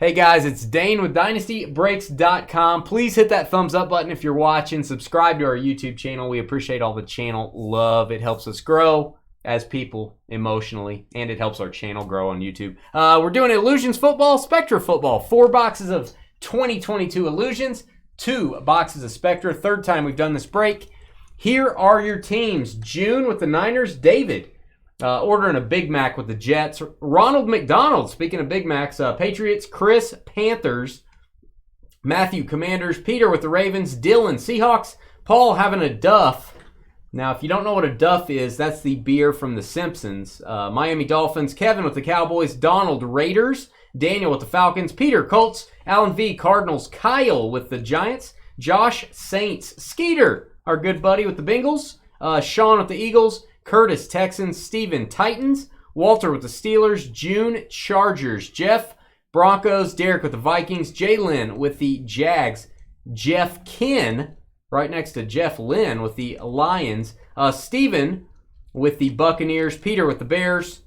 Hey guys, it's Dane with DynastyBreaks.com. Please hit that thumbs up button if you're watching. Subscribe to our YouTube channel. We appreciate all the channel love. It helps us grow as people emotionally, and it helps our channel grow on YouTube. We're doing Illusions football, Spectra football. 4 boxes of 2022 Illusions, 2 boxes of Spectra. Third time we've done this break. Here are your teams. June with the Niners, David. Ordering a Big Mac with the Jets. Ronald McDonald, speaking of Big Macs, Patriots. Chris, Panthers. Matthew, Commanders. Peter with the Ravens. Dylan, Seahawks. Paul having a Duff. Now, if you don't know what a Duff is, that's the beer from The Simpsons. Miami Dolphins. Kevin with the Cowboys. Donald, Raiders. Daniel with the Falcons. Peter, Colts. Alan V, Cardinals. Kyle with the Giants. Josh, Saints. Skeeter, our good buddy with the Bengals. Sean with the Eagles. Curtis, Texans. Steven, Titans. Walter with the Steelers. June, Chargers. Jeff, Broncos. Derek with the Vikings. Jalen with the Jags. Jeff Ken, right next to Jeff Lynn with the Lions. Steven with the Buccaneers. Peter with the Bears.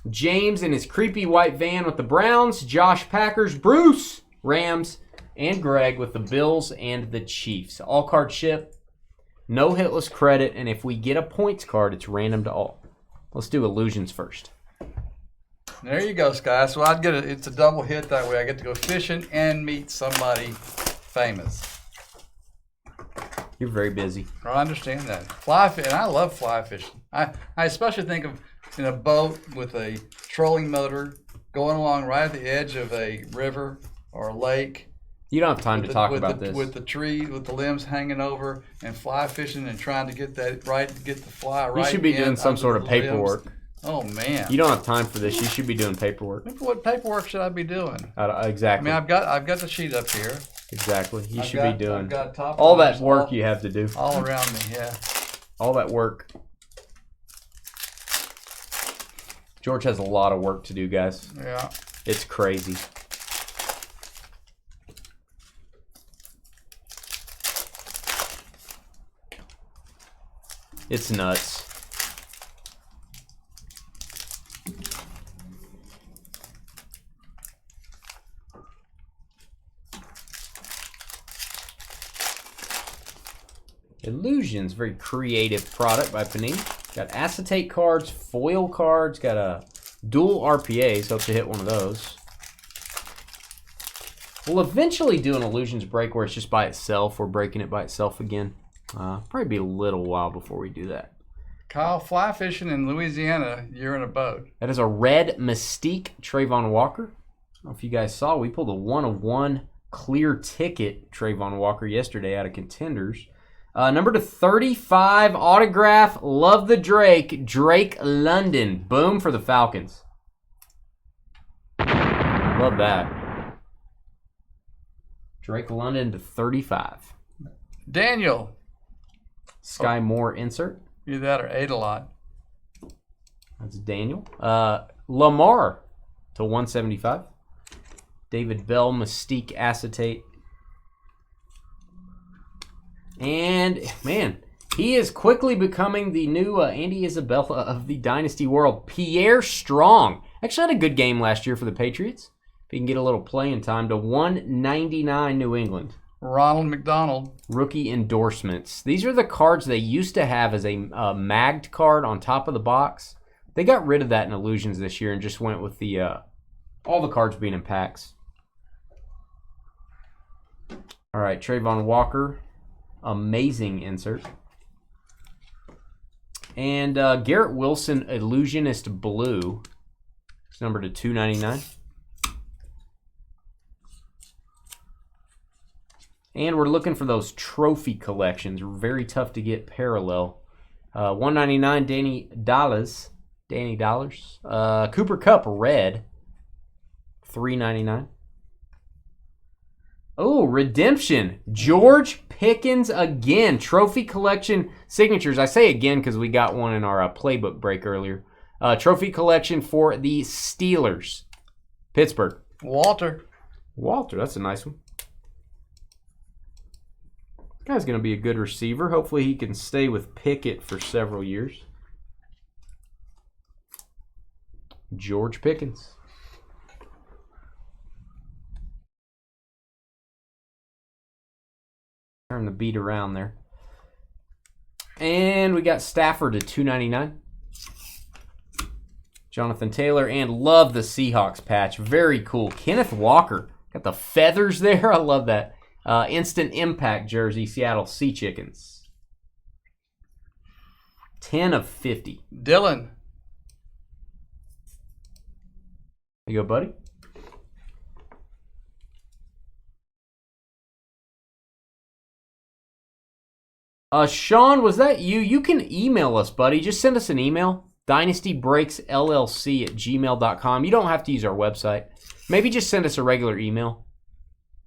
James in his creepy white van with the Browns. Josh, Packers. Bruce, Rams. And Greg with the Bills and the Chiefs. All card ship. No hitless credit, and if we get a points card, it's random to all. Let's do Illusions first. There you go, Sky. So I'd get it's a double hit that way. I get to go fishing and meet somebody famous. You're very busy. I understand that. Fly fishing, and I love fly fishing. I especially think of in a boat with a trolling motor going along right at the edge of a river or a lake. You don't have time to talk about this. With the tree, with the limbs hanging over, and fly fishing and trying to get that right, get the fly right. You should be doing some sort of paperwork. Oh, man. You don't have time for this. You should be doing paperwork. What paperwork should I be doing? Exactly. I mean, I've got the sheet up here. Exactly. You should be doing all that work you have to do. All around me, yeah. All that work. George has a lot of work to do, guys. Yeah. It's crazy. It's nuts. Illusions, very creative product by Panini. Got acetate cards, foil cards, got a dual RPAs. Hope to hit one of those. We'll eventually do an Illusions break where it's just by itself. We're breaking it by itself again. Probably be a little while before we do that. Kyle, fly fishing in Louisiana, you're in a boat. That is a red Mystique Trayvon Walker. I don't know if you guys saw, we pulled a 1/1 clear ticket Trayvon Walker yesterday out of Contenders. Number to 35 autograph, love the Drake, Drake London. Boom for the Falcons. Love that. Drake London to 35. Daniel. Sky Moore insert. Either that or ate a lot. That's Daniel. Lamar to 175. David Bell, Mystique Acetate. And, man, he is quickly becoming the new Andy Isabella of the Dynasty world. Pierre Strong. Actually had a good game last year for the Patriots. If he can get a little playing time, to 199 New England. Ronald McDonald. Rookie endorsements. These are the cards they used to have as a magged card on top of the box. They got rid of that in Illusions this year and just went with the all the cards being in packs. All right, Trayvon Walker. Amazing insert. And Garrett Wilson, Illusionist Blue. It's numbered to 299. And we're looking for those trophy collections. Very tough to get parallel. 199 Danny Dollars. Cooper Kupp red. 399. Oh, redemption. George Pickens again. Trophy collection signatures. I say again because we got one in our playbook break earlier. Trophy collection for the Steelers. Pittsburgh. Walter, that's a nice one. Guy's going to be a good receiver. Hopefully he can stay with Pickett for several years. George Pickens. Turn the beat around there. And we got Stafford at $2.99. Jonathan Taylor, and love the Seahawks patch. Very cool. Kenneth Walker. Got the feathers there. I love that. Instant Impact jersey, Seattle Sea Chickens. 10 of 50. Dylan. There you go, buddy. Sean, was that you? You can email us, buddy. Just send us an email. dynastybreaksllc@gmail.com. You don't have to use our website. Maybe just send us a regular email.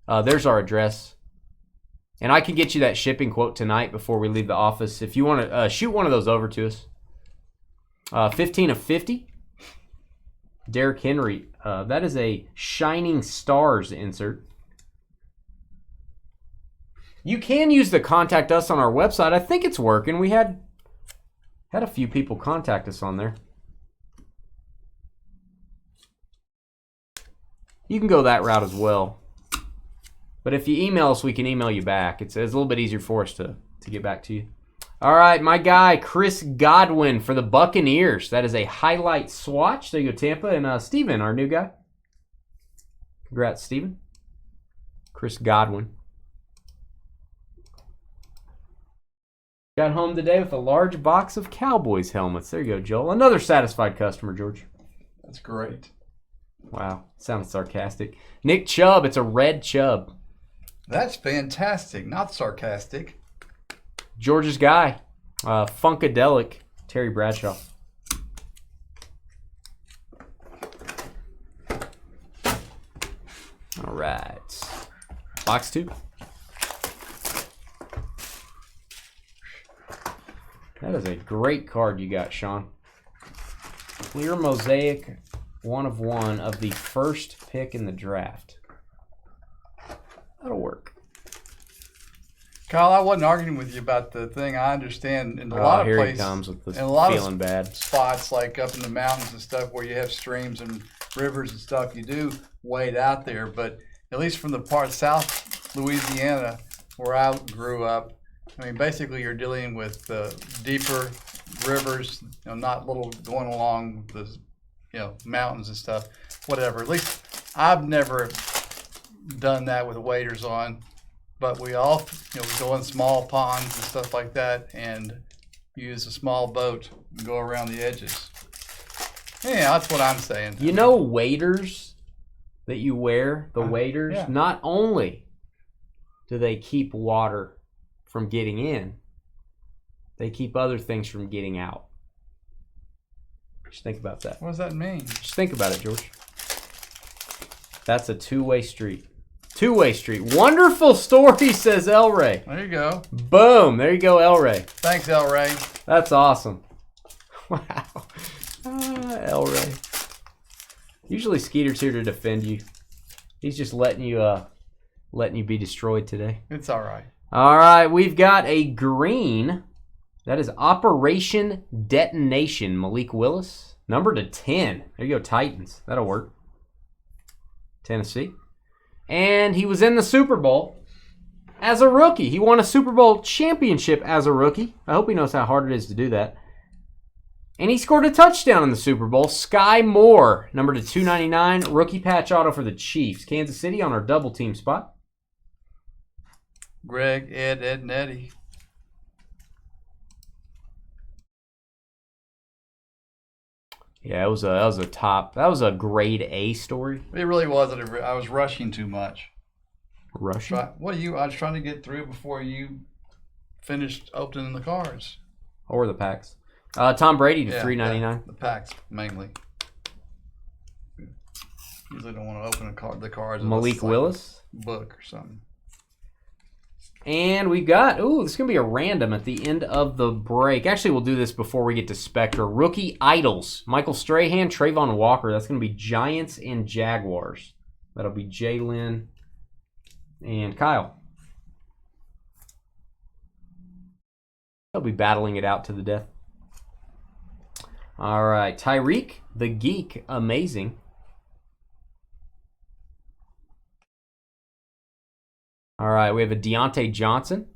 There's our address. And I can get you that shipping quote tonight before we leave the office. If you want to shoot one of those over to us. 15 of 50. Derrick Henry. That is a Shining Stars insert. You can use the contact us on our website. I think it's working. We had a few people contact us on there. You can go that route as well. But if you email us, we can email you back. It's a little bit easier for us to get back to you. All right, my guy, Chris Godwin for the Buccaneers. That is a highlight swatch. There you go, Tampa. And Steven, our new guy. Congrats, Steven. Chris Godwin. Got home today with a large box of Cowboys helmets. There you go, Joel. Another satisfied customer, George. That's great. Wow, sounded sarcastic. Nick Chubb, it's a red Chubb. That's fantastic, not sarcastic. George's guy, Funkadelic, Terry Bradshaw. All right, box 2. That is a great card you got, Sean. Clear mosaic, 1 of 1 of the first pick in the draft. That'll work. Kyle, I wasn't arguing with you about the thing. I understand in a lot of here places, he comes with this in a lot feeling of bad. spots like up in the mountains and stuff where you have streams and rivers and stuff, you do wade out there. But at least from the part South Louisiana where I grew up, I mean, basically you're dealing with deeper rivers, not little going along the, mountains and stuff, whatever. At least I've never done that with waders on, but we all, we go in small ponds and stuff like that and use a small boat and go around the edges. Yeah, that's what I'm saying. Waders that you wear, the waders, yeah. Not only do they keep water from getting in, they keep other things from getting out. Just think about that. What does that mean? Just think about it, George. That's a two-way street. Two-way street. Wonderful story, says El Ray. There you go. Boom. There you go, El Ray. Thanks, El Ray. That's awesome. Wow. El Ray. Usually Skeeter's here to defend you. He's just letting you be destroyed today. It's all right. All right, we've got a green. That is Operation Detonation. Malik Willis. Number to 10. There you go, Titans. That'll work. Tennessee. And he was in the Super Bowl as a rookie. He won a Super Bowl championship as a rookie. I hope he knows how hard it is to do that. And he scored a touchdown in the Super Bowl. Sky Moore, number to 299. Rookie patch auto for the Chiefs. Kansas City on our double team spot. Greg, Ed, and Eddie. Yeah, that was a grade A story. It really wasn't. I was rushing too much. Rushing? I was trying to get through before you finished opening the cards. Or the packs. Tom Brady to $3.99. The packs mainly. Usually don't want to open the cards. Malik Willis. Book or something. And we got, this is going to be a random at the end of the break. Actually, we'll do this before we get to Spectra. Rookie Idols. Michael Strahan, Trayvon Walker. That's going to be Giants and Jaguars. That'll be Jalen and Kyle. They'll be battling it out to the death. All right. Tyreek, the Geek, amazing. All right, we have a Deontay Johnson.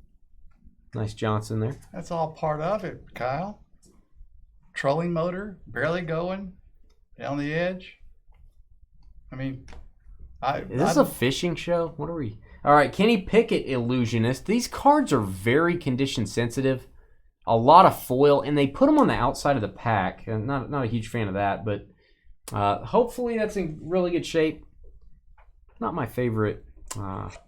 Nice Johnson there. That's all part of it, Kyle. Trolling motor, barely going, down the edge. I mean, is this a fishing show? What are we? All right, Kenny Pickett, Illusionist. These cards are very condition sensitive. A lot of foil, and they put them on the outside of the pack. Not a huge fan of that, but hopefully that's in really good shape. Not my favorite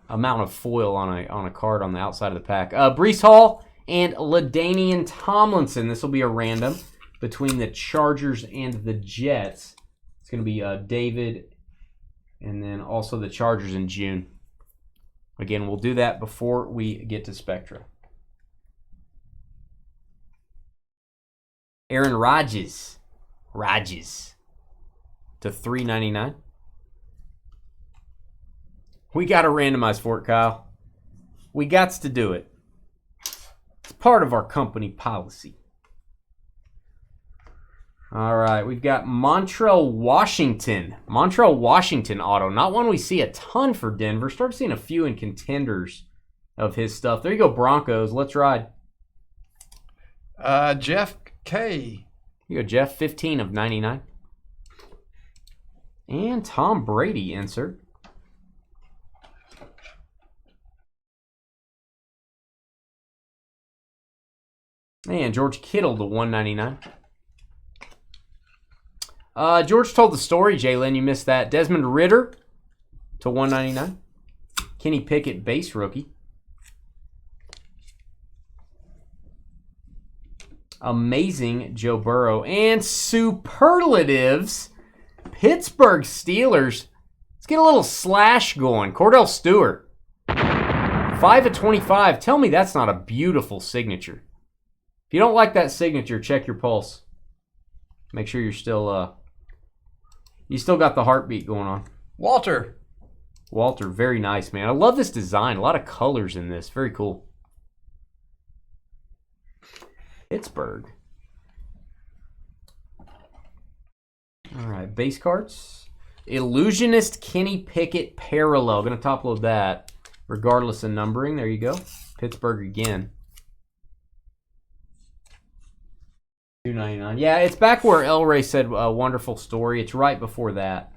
amount of foil on a card on the outside of the pack. Breece Hall and LaDainian Tomlinson. This will be a random between the Chargers and the Jets. It's going to be David, and then also the Chargers in June. Again, we'll do that before we get to Spectra. Aaron Rodgers to $3.99. We got to randomize for it, Kyle. We got to do it. It's part of our company policy. All right, we've got Montrell Washington auto. Not one we see a ton for Denver. Start seeing a few in contenders of his stuff. There you go, Broncos. Let's ride. Jeff K. Here you go, Jeff. 15 of 99. And Tom Brady insert. And George Kittle to 199. George told the story, Jalen. You missed that. Desmond Ridder to 199. Kenny Pickett, base rookie. Amazing Joe Burrow. And superlatives, Pittsburgh Steelers. Let's get a little slash going. Cordell Stewart. 5 of 25. Tell me that's not a beautiful signature. If you don't like that signature, check your pulse. Make sure you're still, you still got the heartbeat going on. Walter, very nice, man. I love this design. A lot of colors in this. Very cool. Pittsburgh. All right, base cards. Illusionist Kenny Pickett parallel. Going to top load that regardless of numbering. There you go. Pittsburgh again. $2.99. Yeah, it's back where El Rey said a wonderful story. It's right before that.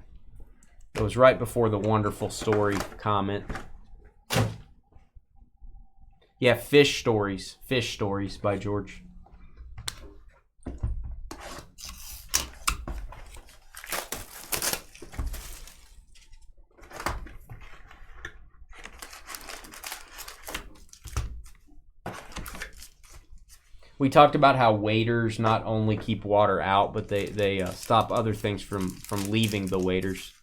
It was right before the wonderful story comment. Yeah, Fish Stories by George. We talked about how waders not only keep water out, but they stop other things from leaving the waders.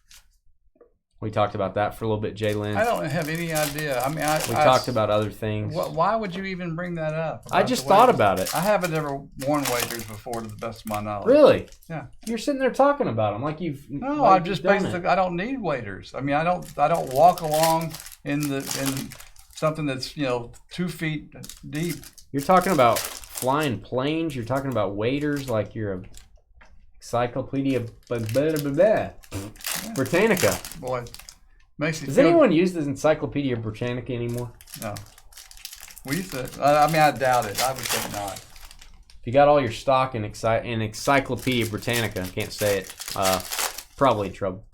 We talked about that for a little bit, Jalen. I don't have any idea. I mean, we talked about other things. Why would you even bring that up? I just thought about it. I haven't ever worn waders before, to the best of my knowledge. Really? Yeah. You're sitting there talking about them like you've. No, like I'm just basically. I don't need waders. I mean, I don't walk along in something that's 2 feet deep. You're talking about flying planes. You're talking about waders like you're a encyclopedia Britannica. Boy, makes you. Does anyone use this Encyclopedia Britannica anymore? No. We used to. I mean, I doubt it. I would think not. If you got all your stock in Encyclopedia Britannica, can't say it. Probably in trouble.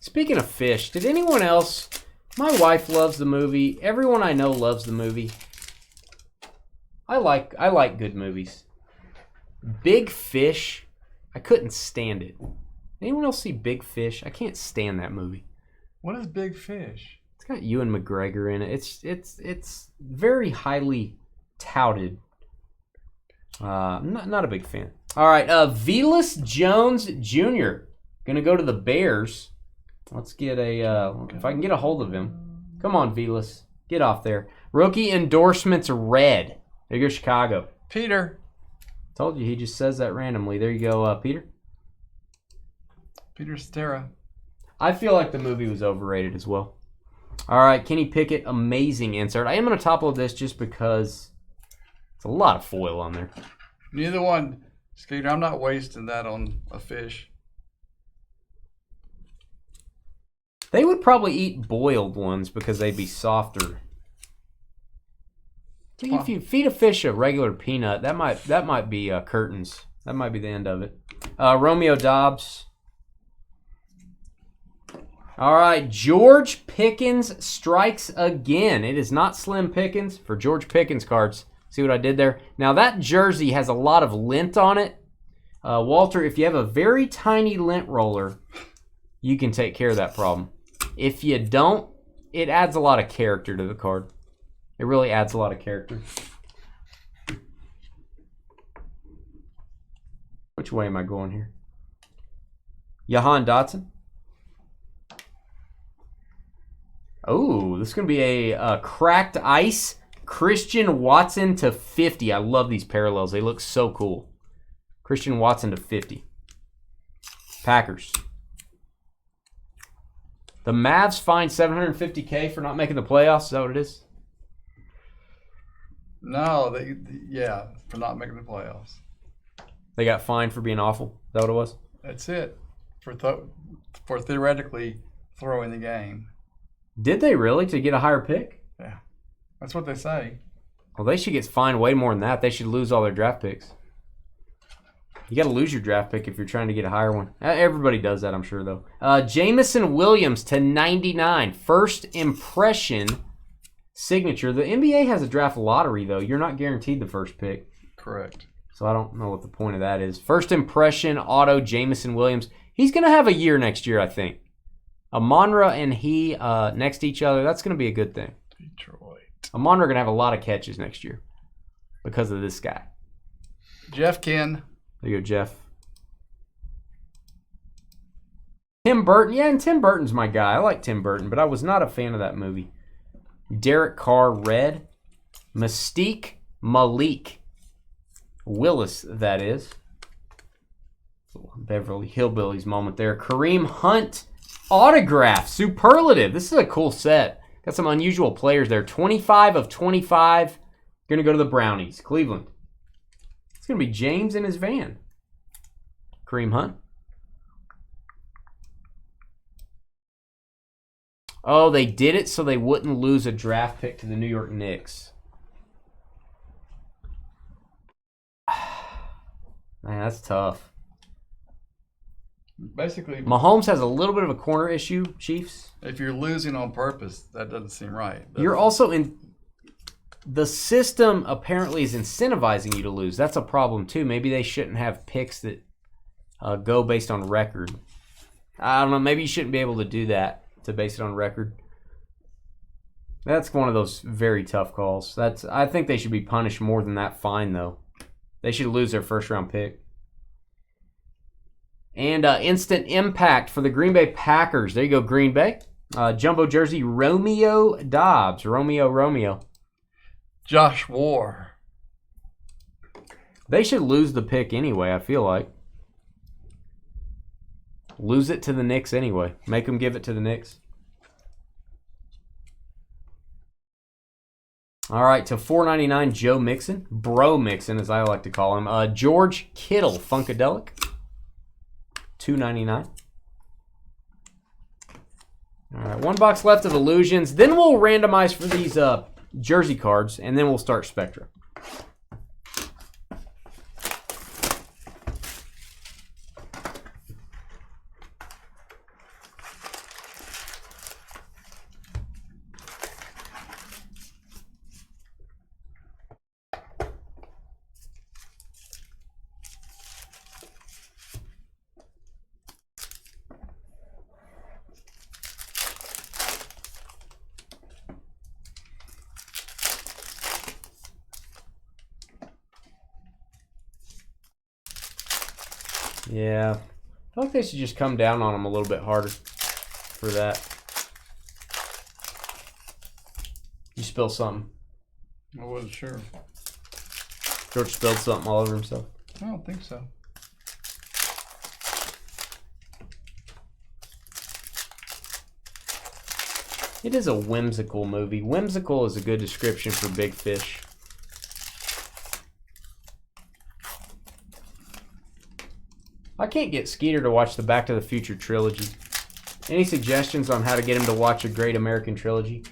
Speaking of fish, did anyone else? My wife loves the movie. Everyone I know loves the movie. I like good movies. Big Fish, I couldn't stand it. Anyone else see Big Fish? I can't stand that movie. What is Big Fish? It's got Ewan McGregor in it. It's very highly touted. Not a big fan. All right, Velus Jones Jr. Gonna go to the Bears. Let's get if I can get a hold of him. Come on, Velus. Get off there. Rookie endorsements red. There you go, Chicago. Peter. Told you, he just says that randomly. There you go, Peter. Peter Cetera. I feel like the movie was overrated as well. All right, Kenny Pickett, amazing insert. I am going to top load this just because it's a lot of foil on there. Neither one, Skeeter. I'm not wasting that on a fish. They would probably eat boiled ones because they'd be softer. If you feed a fish a regular peanut, that might be curtains. That might be the end of it. Romeo Dobbs. All right, George Pickens strikes again. It is not Slim Pickens for George Pickens cards. See what I did there? Now that jersey has a lot of lint on it. Walter, if you have a very tiny lint roller, you can take care of that problem. If you don't, it adds a lot of character to the card. It really adds a lot of character. Which way am I going here? Jahan Dotson. Oh, this is going to be a cracked ice Christian Watson to 50. I love these parallels. They look so cool. Christian Watson to 50. Packers. The Mavs fined $750K for not making the playoffs. Is that what it is? No, yeah, for not making the playoffs. They got fined for being awful. Is that what it was? That's it. For theoretically throwing the game. Did they really to get a higher pick? Yeah, that's what they say. Well, they should get fined way more than that. They should lose all their draft picks. You got to lose your draft pick if you're trying to get a higher one. Everybody does that, I'm sure, though. Jamison Williams to 99. First impression signature. The NBA has a draft lottery, though. You're not guaranteed the first pick. Correct. So I don't know what the point of that is. First impression auto, Jamison Williams. He's going to have a year next year, I think. Amonra and he next to each other, that's going to be a good thing. Detroit. Amonra going to have a lot of catches next year because of this guy. Jeff Ken. There you go, Jeff. Tim Burton. Yeah, and Tim Burton's my guy. I like Tim Burton, but I was not a fan of that movie. Derek Carr, red. Mystique Malik Willis, that is. Beverly Hillbillies moment there. Kareem Hunt, autograph, superlative. This is a cool set. Got some unusual players there. 25 of 25. Going to go to the Brownies. Cleveland. It's going to be James in his van. Kareem Hunt. Oh, they did it so they wouldn't lose a draft pick to the New York Knicks. Man, that's tough. Basically, Mahomes has a little bit of a corner issue, Chiefs. if you're losing on purpose, that doesn't seem right. You're also in... The system apparently is incentivizing you to lose. That's a problem, too. Maybe they shouldn't have picks that go based on record. I don't know. Maybe you shouldn't be able to do that, to base it on record. That's one of those very tough calls. I think they should be punished more than that fine, though. They should lose their first-round pick. And instant impact for the Green Bay Packers. There you go, Green Bay. Jumbo jersey, Romeo Dobbs. Romeo. Josh War. They should lose the pick anyway, I feel like. Lose it to the Knicks anyway. Make them give it to the Knicks. All right, to $4.99, Joe Mixon. Bro Mixon, as I like to call him. George Kittle, Funkadelic. $2.99. All right, one box left of Illusions. Then we'll randomize for these jersey cards, and then we'll start Spectra. Yeah. I feel like they should just come down on them a little bit harder for that. You spill something. I wasn't sure. George spilled something all over himself. I don't think so. It is a whimsical movie. Whimsical is a good description for Big Fish. I can't get Skeeter to watch the Back to the Future trilogy. Any suggestions on how to get him to watch a Great American Trilogy?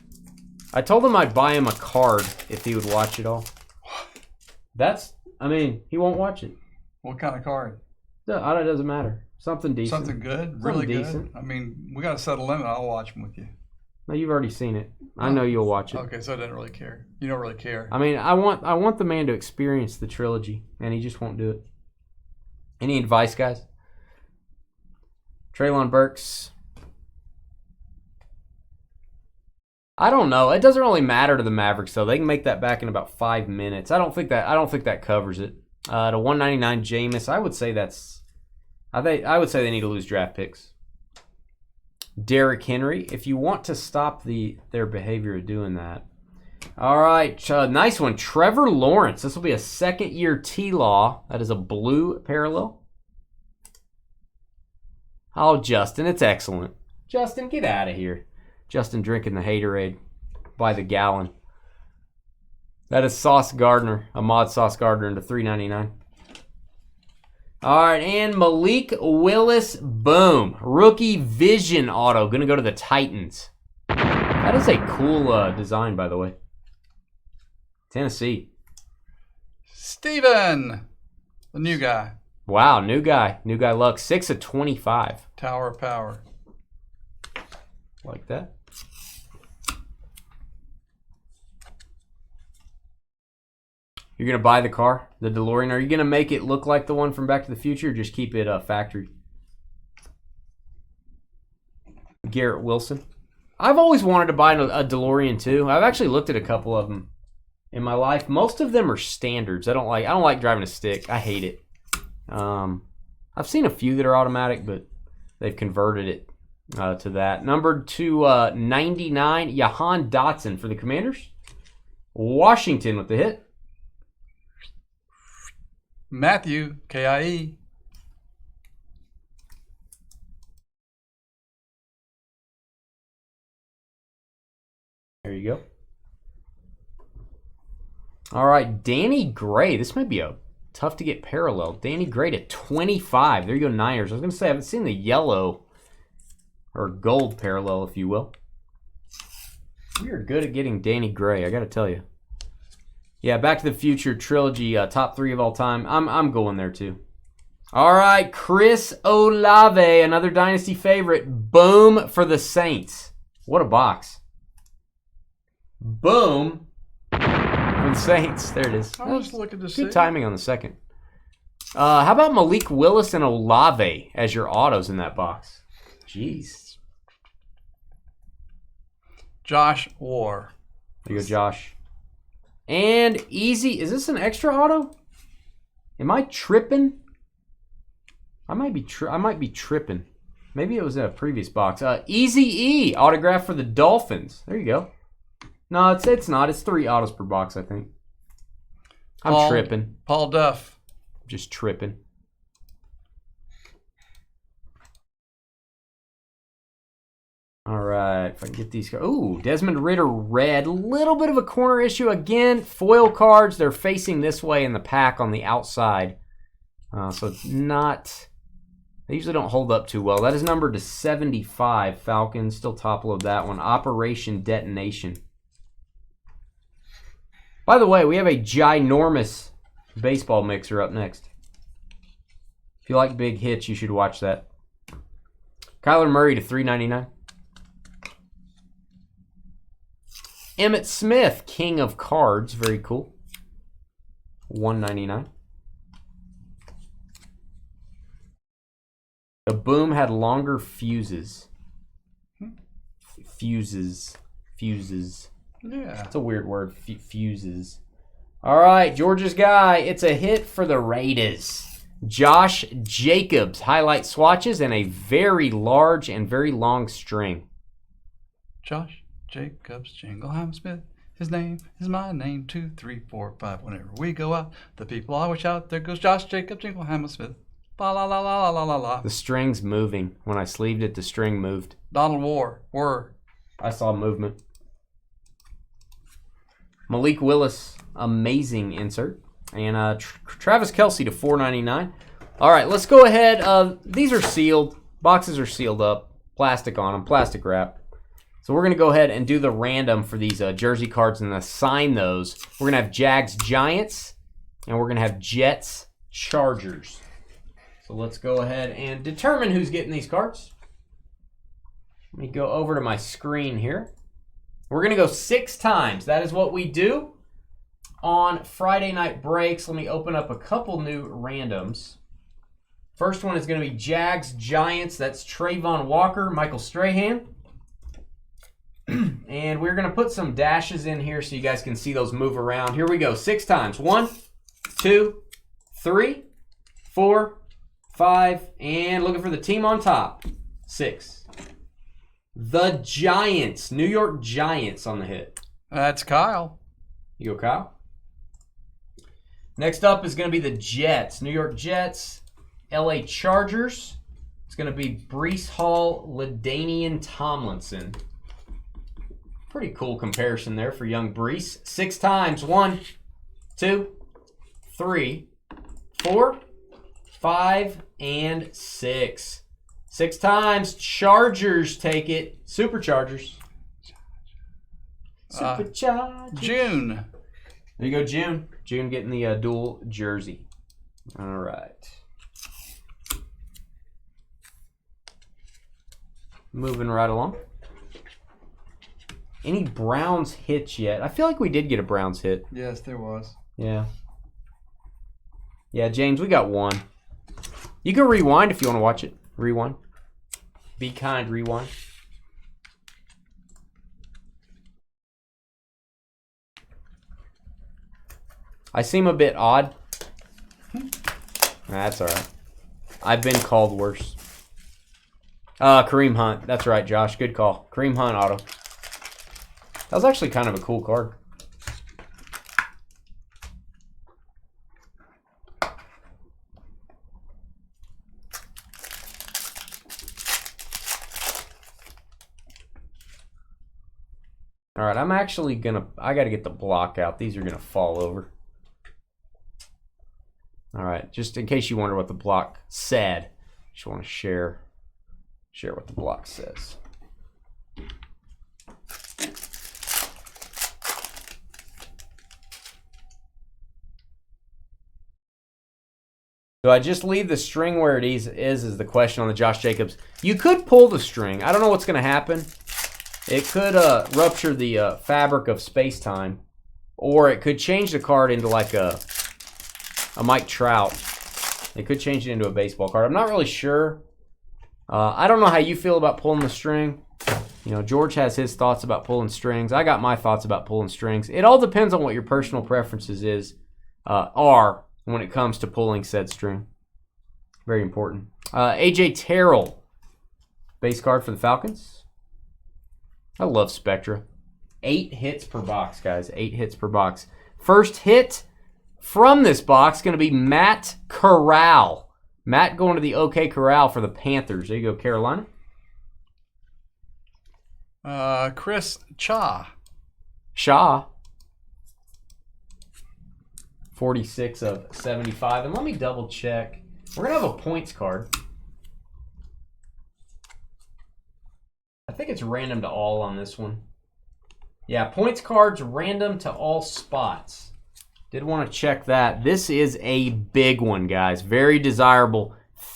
I told him I'd buy him a card if he would watch it all. He won't watch it. What kind of card? No, it doesn't matter. Something decent. Something good? Really good? Decent. I mean, we got to set a limit. I'll watch them with you. No, you've already seen it. I know you'll watch it. Okay, so I didn't really care. You don't really care. I mean, I want the man to experience the trilogy, and he just won't do it. Any advice, guys? Treylon Burks. I don't know. It doesn't really matter to the Mavericks though. They can make that back in about 5 minutes. I don't think that covers it. To 199 Jameis, I would say they need to lose draft picks. Derrick Henry, if you want to stop their behavior of doing that. All right, nice one. Trevor Lawrence. This will be a second-year T-Law. That is a blue parallel. Oh, Justin, it's excellent. Justin, get out of here. Justin drinking the Haterade by the gallon. That is Sauce Gardner, Ahmad Sauce Gardner into $3.99. All right, and Malik Willis, boom. Rookie Vision auto, going to go to the Titans. That is a cool design, by the way. Tennessee. Steven, the new guy. Wow, new guy. New guy luck. 6 of 25. Tower of Power. Like that. You're going to buy the car, the DeLorean. Are you going to make it look like the one from Back to the Future or just keep it factory? Garrett Wilson. I've always wanted to buy a DeLorean too. I've actually looked at a couple of them in my life. Most of them are standards. I don't like driving a stick. I hate it. I've seen a few that are automatic, but they've converted it to that. Numbered to 99, Jahan Dotson for the Commanders. Washington with the hit. Matthew, K-I-E. There you go. All right, Danny Gray. This might be a tough to get parallel. Danny Gray to 25. There you go, Niners. I was going to say, I haven't seen the yellow or gold parallel, if you will. We are good at getting Danny Gray, I got to tell you. Yeah, Back to the Future trilogy, top 3 of all time. I'm going there too. All right, Chris Olave, another Dynasty favorite. Boom for the Saints. What a box. Boom for the Saints. There it is. I was looking to see. Good timing on the second. How about Malik Willis and Olave as your autos in that box? Jeez. Josh War. There you go, Josh. And Easy. Is this an extra auto? Am I tripping? I might be tripping. Maybe it was in a previous box. Easy E autograph for the Dolphins. There you go. No, it's not. It's 3 autos per box, I think. I'm tripping. Paul Duff. Just tripping. All right, if I can get these. Ooh, Desmond Ridder red. Little bit of a corner issue again. Foil cards. They're facing this way in the pack on the outside. So it's not. They usually don't hold up too well. That is numbered to 75. Falcons still top load that one. Operation Detonation. By the way, we have a ginormous baseball mixer up next. If you like big hits, you should watch that. Kyler Murray to $3.99. Emmitt Smith, King of Cards. Very cool. $1.99. The boom had longer fuses. Fuses. Yeah. It's a weird word, fuses. All right, Georgia's guy. It's a hit for the Raiders. Josh Jacobs, highlight swatches, and a very large and very long string. Josh Jacobs, Jingleheimer Smith. His name is my name. 2, 3, 4, 5. Whenever we go out, the people always shout, there goes Josh Jacobs, Jingleheimer Smith. La la la la la la la. The string's moving. When I sleeved it, the string moved. Donald Were. I saw movement. Malik Willis, amazing insert. And Travis Kelce to $4.99. All right, let's go ahead. These are sealed. Boxes are sealed up. Plastic on them, plastic wrap. So we're going to go ahead and do the random for these jersey cards and assign those. We're going to have Jags Giants, and we're going to have Jets Chargers. So let's go ahead and determine who's getting these cards. Let me go over to my screen here. We're going to go 6 times. That is what we do on Friday Night Breaks. Let me open up a couple new randoms. First one is going to be Jags Giants. That's Trayvon Walker, Michael Strahan. And we're going to put some dashes in here so you guys can see those move around. Here we go. 6 times. 1, 2, 3, 4, 5, and looking for the team on top. 6. The Giants. New York Giants on the hit. That's Kyle. You go, Kyle. Next up is going to be the Jets. New York Jets. LA Chargers. It's going to be Breece Hall, LaDainian Tomlinson. Pretty cool comparison there for young Breece. 6 times. 1, 2, 3, 4, 5, and 6. 6 times. Chargers take it. Superchargers. Superchargers. June. There you go, June. June getting the dual jersey. All right. Moving right along. Any Browns hits yet? I feel like we did get a Browns hit. Yes, there was. Yeah. Yeah, James, we got one. You can rewind if you want to watch it. Rewind. Be kind, rewind. I seem a bit odd. That's all right. I've been called worse. Kareem Hunt. That's right, Josh. Good call. Kareem Hunt auto. That was actually kind of a cool card. All right, I'm actually I got to get the block out. These are going to fall over. All right, just in case you wonder what the block said, just want to share what the block says. Do I just leave the string where it is the question on the Josh Jacobs. You could pull the string. I don't know what's going to happen. It could rupture the fabric of space-time, or it could change the card into like a Mike Trout. It could change it into a baseball card. I'm not really sure. I don't know how you feel about pulling the string. You know, George has his thoughts about pulling strings. I got my thoughts about pulling strings. It all depends on what your personal preferences are when it comes to pulling said string. Very important. AJ Terrell, base card for the Falcons. I love Spectra. 8 hits per box, guys. 8 hits per box. First hit from this box going to be Matt Corral. Matt going to the OK Corral for the Panthers. There you go, Carolina. Chris Shaw. 46 of 75. And let me double check. We're going to have a points card. I think it's random to all on this one. Yeah, points cards random to all spots. Did want to check that. This is a big one, guys. Very desirable.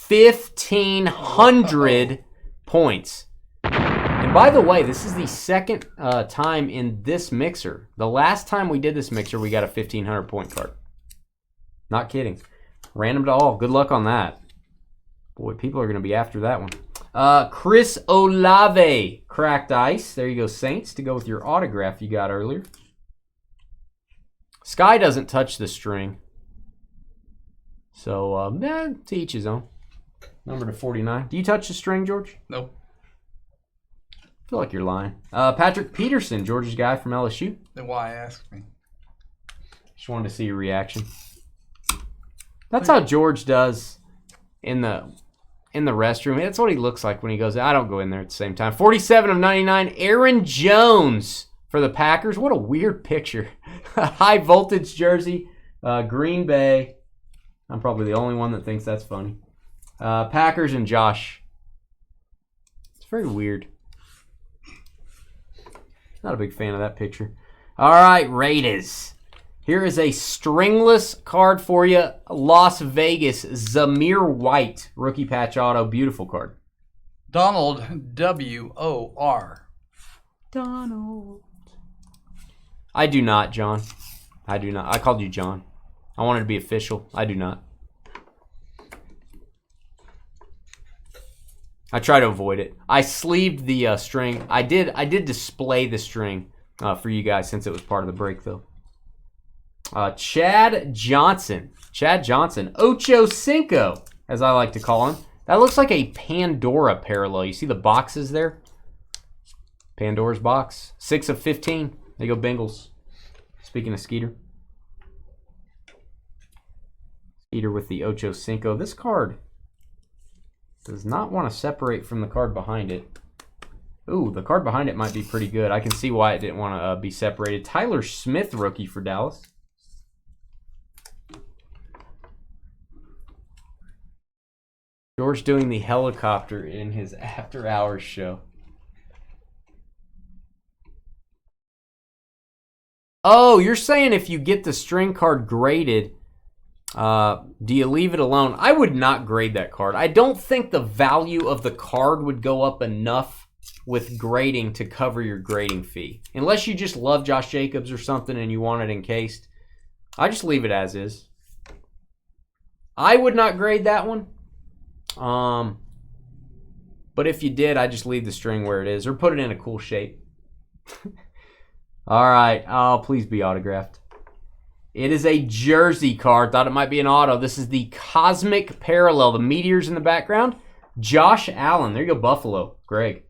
1,500 points. And by the way, this is the second time in this mixer. The last time we did this mixer, we got a 1,500 point card. Not kidding. Random to all. Good luck on that. Boy, people are going to be after that one. Chris Olave, cracked ice. There you go, Saints, to go with your autograph you got earlier. Sky doesn't touch the string. So, to each his own. Number to 49. Do you touch the string, George? Nope. I feel like you're lying. Patrick Peterson, George's guy from LSU. Then why ask me? Just wanted to see your reaction. That's how George does in the restroom. That's what he looks like when he goes. I don't go in there at the same time. 47 of 99. Aaron Jones for the Packers. What a weird picture. High voltage jersey. Green Bay. I'm probably the only one that thinks that's funny. Packers and Josh. It's very weird. Not a big fan of that picture. All right, Raiders. Here is a stringless card for you. Las Vegas, Zamir White. Rookie patch auto. Beautiful card. Donald, W-O-R. Donald. I do not, John. I do not. I called you John. I wanted to be official. I do not. I try to avoid it. I sleeved the string. I did display the string for you guys since it was part of the break, though. Chad Johnson. Chad Johnson. Ocho Cinco, as I like to call him. That looks like a Pandora parallel. You see the boxes there? Pandora's box. 6 of 15. There you go, Bengals. Speaking of Skeeter. Skeeter with the Ocho Cinco. This card does not want to separate from the card behind it. Ooh, the card behind it might be pretty good. I can see why it didn't want to be separated. Tyler Smith, rookie for Dallas. George doing the helicopter in his after hours show. Oh, you're saying if you get the string card graded, do you leave it alone? I would not grade that card. I don't think the value of the card would go up enough with grading to cover your grading fee. Unless you just love Josh Jacobs or something and you want it encased. I just leave it as is. I would not grade that one. But if you did, I'd just leave the string where it is or put it in a cool shape. All right. Oh, please be autographed. It is a jersey card. Thought it might be an auto. This is the Cosmic Parallel. The meteors in the background. Josh Allen. There you go, Buffalo. Greg.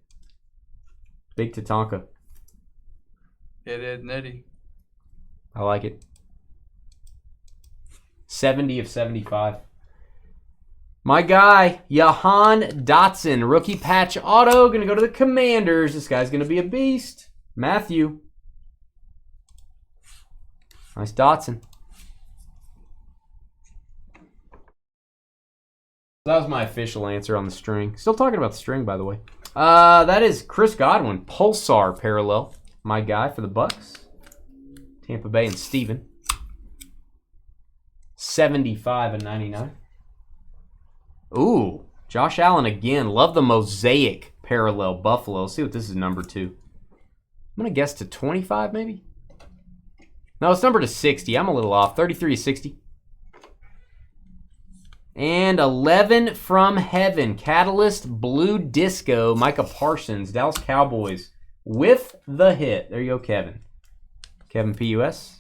Big Tatanka. Ed Nitty. I like it. 70 of 75. My guy, Jahan Dotson. Rookie patch auto. Going to go to the Commanders. This guy's going to be a beast. Matthew. Nice Dotson. That was my official answer on the string. Still talking about the string, by the way. That is Chris Godwin. Pulsar parallel. My guy for the Bucks. Tampa Bay and Steven. 75 and 99. Ooh, Josh Allen again. Love the mosaic parallel Buffalo. Let's see what this is number 2. I'm going to guess to 25 maybe? No, it's numbered to 60. I'm a little off. 33 to 60. And 11 from heaven. Catalyst Blue Disco. Micah Parsons. Dallas Cowboys with the hit. There you go, Kevin. Kevin PUS.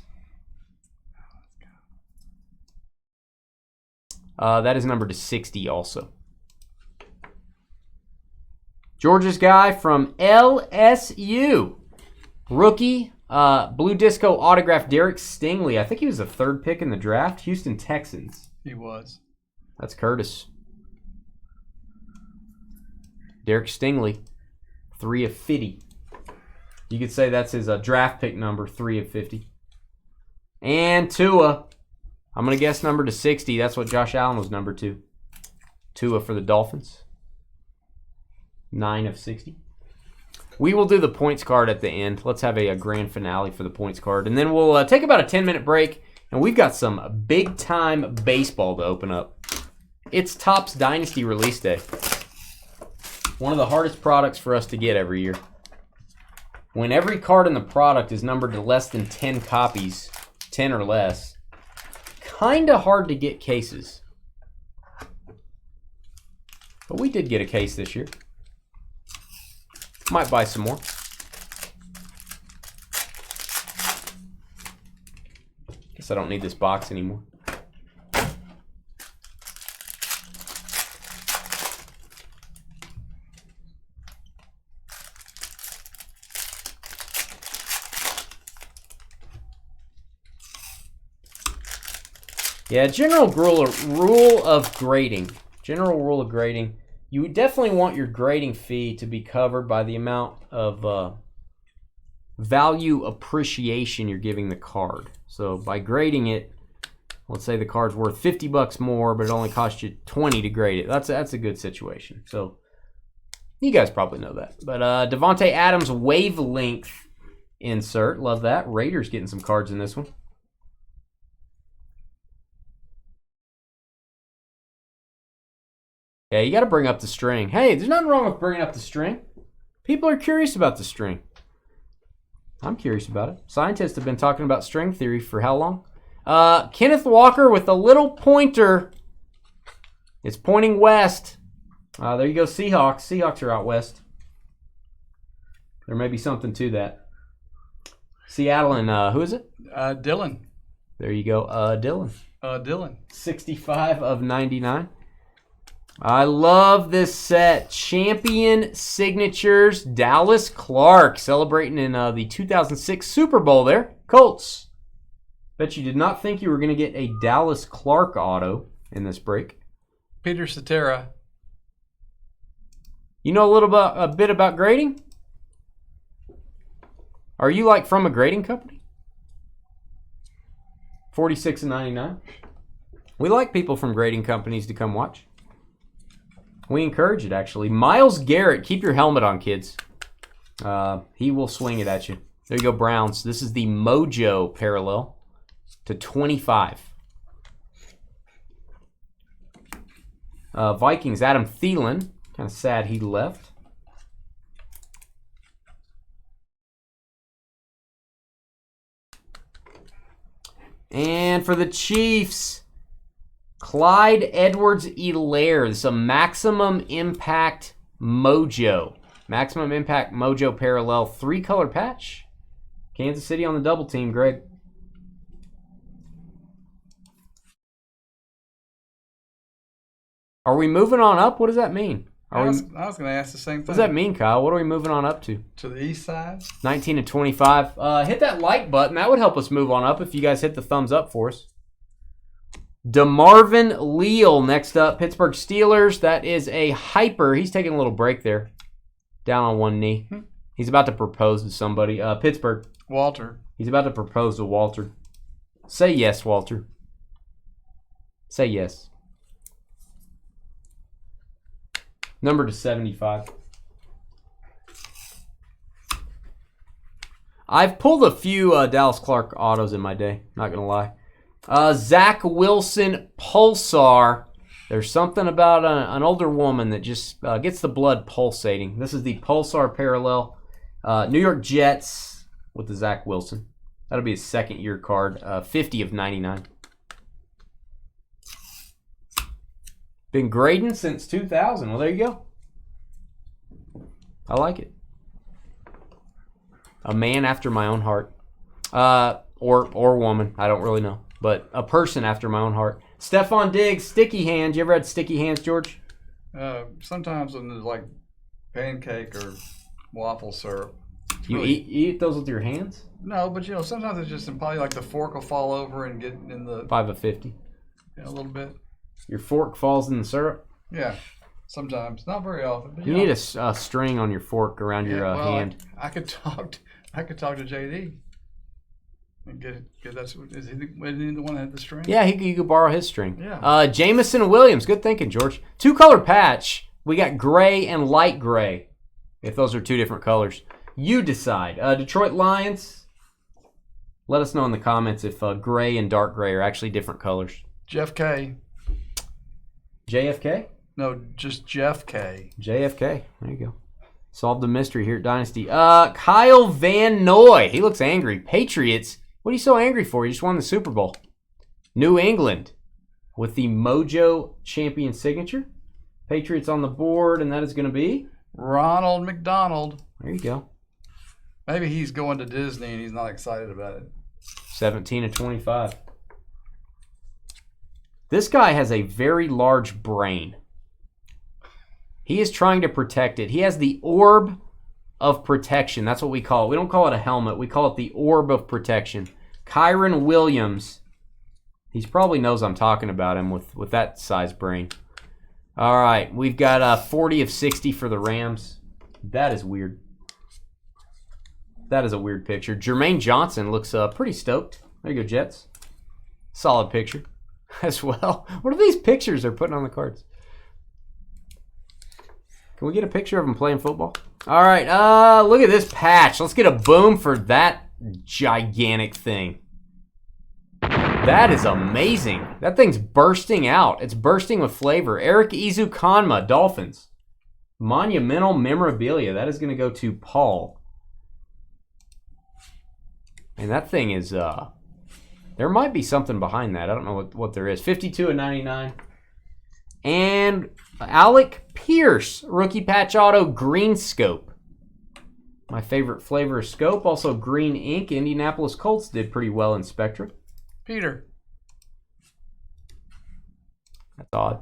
That is numbered to 60 also. Georgia's guy from LSU. Rookie. Blue Disco autograph Derek Stingley. I think he was the 3rd pick in the draft. Houston Texans. He was. That's Curtis. Derek Stingley. 3 of 50. You could say that's his draft pick number. 3 of 50. And Tua. I'm going to guess number to 60. That's what Josh Allen was number 2. Tua for the Dolphins. 9 of 60. We will do the points card at the end. Let's have a grand finale for the points card. And then we'll take about a 10-minute break. And we've got some big-time baseball to open up. It's Topps Dynasty release day. One of the hardest products for us to get every year. When every card in the product is numbered to less than 10 copies, 10 or less, kind of hard to get cases. But we did get a case this year. Might buy some more. Guess I don't need this box anymore. Yeah, general rule of grading. General rule of grading. You would definitely want your grading fee to be covered by the amount of value appreciation you're giving the card. So by grading it, let's say the card's worth 50 bucks more, but it only costs you 20 to grade it. That's a good situation. So you guys probably know that. But Devontae Adams wavelength insert. Love that. Raiders getting some cards in this one. Yeah, you got to bring up the string. Hey, there's nothing wrong with bringing up the string. People are curious about the string. I'm curious about it. Scientists have been talking about string theory for how long? Kenneth Walker with a little pointer. It's pointing west. There you go, Seahawks. Seahawks are out west. There may be something to that. Seattle and who is it? Dylan. There you go, Dylan. Dylan. 65 of 99. I love this set. Champion Signatures, Dallas Clark, celebrating in the 2006 Super Bowl there. Colts. Bet you did not think you were going to get a Dallas Clark auto in this break. Peter Cetera. You know a bit about grading? Are you like from a grading company? 46 and 99. We like people from grading companies to come watch. We encourage it, actually. Myles Garrett, keep your helmet on, kids. He will swing it at you. There you go, Browns. This is the Mojo parallel to 25. Vikings, Adam Thielen. Kind of sad he left. And for the Chiefs, Clyde Edwards-Helaire. This is a Maximum Impact Mojo. Maximum Impact Mojo parallel. 3-color patch. Kansas City on the double team, Greg. Are we moving on up? What does that mean? I was going to ask the same thing. What does that mean, Kyle? What are we moving on up to? To the east side? 19 and 25. Hit that like button. That would help us move on up if you guys hit the thumbs up for us. DeMarvin Leal next up. Pittsburgh Steelers. That is a hyper. He's taking a little break there. Down on one knee. He's about to propose to somebody. Pittsburgh. Walter. He's about to propose to Walter. Say yes, Walter. Say yes. Number to 75. I've pulled a few Dallas Clark autos in my day. Not going to lie. Zach Wilson Pulsar. There's something about an older woman that just gets the blood pulsating. This is the Pulsar parallel. New York Jets with the Zach Wilson. That'll be his second year card. 50 of 99. Been grading since 2000. Well, there you go. I like it. A man after my own heart. Or woman. I don't really know. But a person after my own heart. Stephon Diggs, sticky hands. You ever had sticky hands, George? Sometimes when there's like pancake or waffle syrup. You eat those with your hands? No, but sometimes it's just probably like the fork will fall over and get in the 5 of 50. Yeah, a little bit. Your fork falls in the syrup? Yeah, sometimes. Not very often. But, you need a string on your fork around your hand. I could talk to JD and get that. Is he the one that had the string? Yeah, you could borrow his string. Yeah. Jameson Williams. Good thinking, George. 2-color patch. We got gray and light gray. If those are two different colors. You decide. Detroit Lions. Let us know in the comments if gray and dark gray are actually different colors. Jeff K. JFK? No, just Jeff K. JFK. There you go. Solved the mystery here at Dynasty. Kyle Van Noy. He looks angry. Patriots. What are you so angry for? You just won the Super Bowl. New England with the Mojo champion signature. Patriots on the board, and that is going to be? Ronald McDonald. There you go. Maybe he's going to Disney and he's not excited about it. 17 of 25. This guy has a very large brain. He is trying to protect it. He has the orb of protection. That's what we call it. We don't call it a helmet. We call it the orb of protection. Kyron Williams. He probably knows I'm talking about him with that size brain. All right. We've got 40 of 60 for the Rams. That is weird. That is a weird picture. Jermaine Johnson looks pretty stoked. There you go, Jets. Solid picture. as well. What are these pictures they're putting on the cards? Can we get a picture of them playing football? All right, look at this patch. Let's get a boom for that gigantic thing. That is amazing. That thing's bursting out. It's bursting with flavor. Eric Izukanma, Dolphins. Monumental memorabilia. That is going to go to Paul. And that thing is, there might be something behind that. I don't know what there is. 52/99. And Alec Pierce, rookie patch auto, green scope. My favorite flavor of scope. Also green ink. Indianapolis Colts did pretty well in Spectra. Peter. That's odd.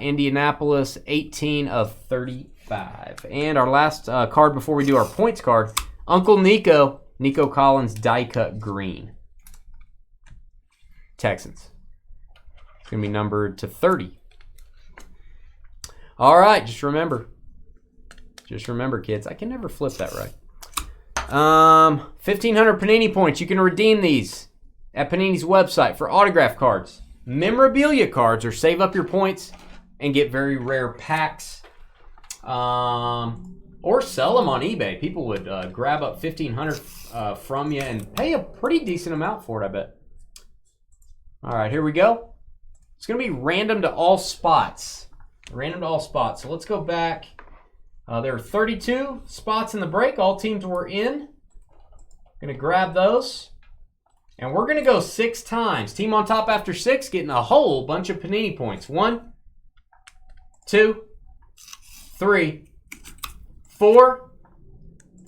Indianapolis, 18/35. And our last card before we do our points card, Uncle Nico, Nico Collins, die cut green. Texans. It's going to be numbered to 30. All right, just remember, kids, I can never flip that right. 1,500 Panini points. You can redeem these at Panini's website for autograph cards, memorabilia cards, or save up your points and get very rare packs. Or sell them on eBay. People would grab up 1,500 from you and pay a pretty decent amount for it, I bet. All right, here we go. It's going to be random to all spots. Random to all spots. So let's go back. There are 32 spots in the break. All teams were in. Going to grab those. And we're going to go 6 times. Team on top after 6 getting a whole bunch of Panini points. 1, 2, 3, 4,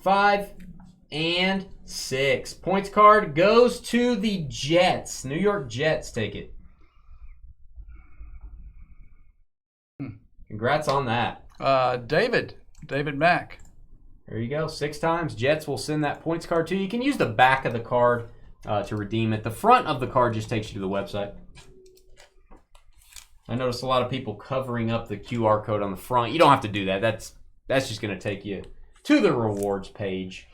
5, and 6. Points card goes to the Jets. New York Jets take it. Congrats on that. David Mack. There you go. 6 times. Jets will send that points card to you. You can use the back of the card to redeem it. The front of the card just takes you to the website. I noticed a lot of people covering up the QR code on the front. You don't have to do that. That's just going to take you to the rewards page.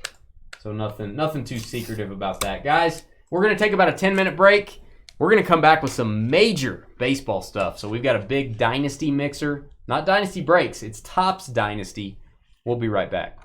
So nothing too secretive about that. Guys, we're going to take about a 10-minute break. We're going to come back with some major baseball stuff. So we've got a big Dynasty mixer. Not Dynasty Breaks. It's Topps Dynasty. We'll be right back.